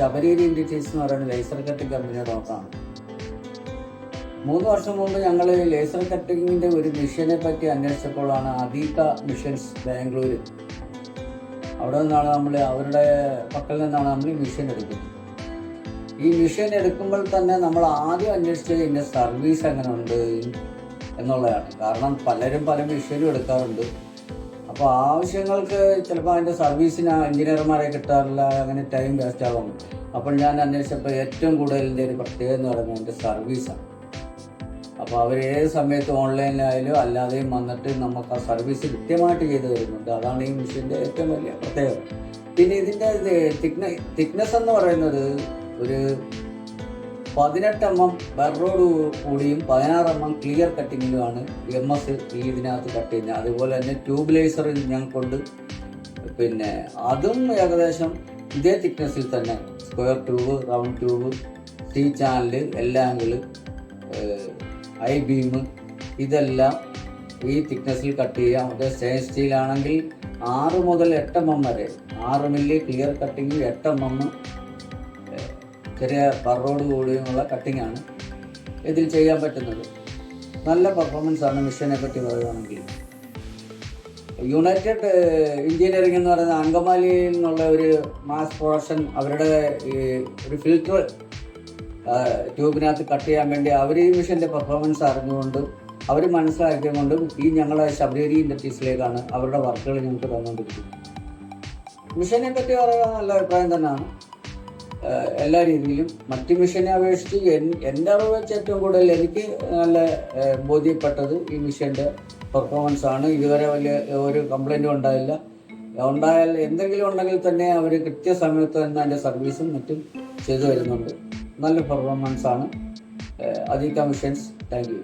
Sabarigiri industries എന്ന് പറയുന്ന laser cutting കമ്പനിയുടെ ഓണറാണ്. 3 വർഷം മുമ്പ് ഞങ്ങൾ ലേസർ കട്ടിങ്ങിൻ്റെ ഒരു മെഷീനെ പറ്റി അന്വേഷിച്ചപ്പോഴാണ് അദീക മിഷൻസ് ബാംഗ്ലൂർ, അവിടെ നിന്നാണ് അവരുടെ പക്കൽ നിന്നാണ് നമ്മൾ ഈ മെഷീൻ എടുക്കുന്നത്. ഈ മെഷീൻ എടുക്കുമ്പോൾ തന്നെ നമ്മൾ ആദ്യം അന്വേഷിച്ചത് ഇതിൻ്റെ സർവീസ് എങ്ങനെ ഉണ്ട് എന്നുള്ളതാണ്. കാരണം പലരും പല മെഷീനും എടുക്കാറുണ്ട്. അപ്പോൾ ആവശ്യങ്ങൾക്ക് ചിലപ്പോൾ അതിൻ്റെ സർവീസിന് എഞ്ചിനീയർമാരെ കിട്ടാറില്ല, അങ്ങനെ ടൈം വേസ്റ്റ് ആകും. അപ്പോൾ ഞാൻ അന്വേഷിച്ചപ്പോൾ ഏറ്റവും കൂടുതൽ എൻ്റെ ഒരു പ്രത്യേകത എന്ന് പറയുന്നത് എൻ്റെ സർവീസാണ്. അപ്പോൾ അവർ ഏത് സമയത്ത് ഓൺലൈനിലായാലും അല്ലാതെയും വന്നിട്ട് നമുക്ക് ആ സർവീസ് കൃത്യമായിട്ട് ചെയ്ത് തരുന്നുണ്ട്. അതാണ് ഈ മെഷീൻ്റെ ഏറ്റവും വലിയ പ്രത്യേകത. പിന്നെ ഇതിൻ്റെ തിക്നെസ് എന്ന് പറയുന്നത് ഒരു 18 mm ബെറോട് കൂടിയും 16 mm ക്ലിയർ കട്ടിങ്ങിലുമാണ് MS ഇതിനകത്ത് കട്ട് ചെയ്യുന്നത്. അതുപോലെ തന്നെ ട്യൂബ് ലേസർ ഞങ്ങൾക്കുണ്ട്. പിന്നെ അതും ഏകദേശം ഇതേ തിക്നെസ്സിൽ തന്നെ square tube, round tube, T channel, L angle, I beam, ഇതെല്ലാം ഈ തിക്നെസ്സിൽ കട്ട് ചെയ്യാം. അത് സ്റ്റെയിൻ സ്റ്റീൽ ആണെങ്കിൽ 6 മുതൽ 8 mm വരെ, 6 മില്ലി ക്ലിയർ കട്ടിങ്, 8 mm ചെറിയ ബറോട് കൂടിയുമുള്ള കട്ടിങ്ങാണ് ഇതിൽ ചെയ്യാൻ പറ്റുന്നത്. നല്ല പെർഫോമൻസാണ് മെഷീനെ പറ്റി പറയുകയാണെങ്കിൽ. യുണൈറ്റഡ് എഞ്ചിനീയറിംഗ് എന്ന് പറയുന്ന അങ്കമാലിയിൽ നിന്നുള്ള ഒരു മാസ് പ്രൊഡക്ഷൻ, അവരുടെ ഒരു ഫിൽറ്റർ ട്യൂബിനകത്ത് കട്ട് ചെയ്യാൻ വേണ്ടി അവർ ഈ മെഷീൻ്റെ പെർഫോമൻസ് അറിഞ്ഞുകൊണ്ട് അവർ മനസ്സിലാക്കിയതുകൊണ്ടും ഈ ഞങ്ങളെ ശബരീരി ഇൻഡസ്ട്രീസിലേക്കാണ് അവരുടെ വർക്കുകൾ ഞങ്ങൾക്ക് തന്നുകൊണ്ടിരിക്കുന്നത്. മെഷീനെ പറ്റി പറയുക നല്ല അഭിപ്രായം തന്നെയാണ് എല്ലാ രീതിയിലും. മറ്റ് മെഷീനെ അപേക്ഷിച്ച് എൻ്റെ അറിവ് വെച്ച് ഏറ്റവും കൂടുതൽ എനിക്ക് നല്ല ബോധ്യപ്പെട്ടത് ഈ മെഷീൻ്റെ പെർഫോമൻസ് ആണ്. ഇതുവരെ വലിയ ഒരു കംപ്ലൈൻറ്റും ഉണ്ടായില്ല. ഉണ്ടായാൽ എന്തെങ്കിലും ഉണ്ടെങ്കിൽ തന്നെ അവർ കൃത്യസമയത്ത് തന്നെ അതിൻ്റെ സർവീസും മറ്റും ചെയ്തു വരുന്നുണ്ട്. നല്ല പെർഫോമൻസാണ് അദീക മിഷൻസ്. Thank you.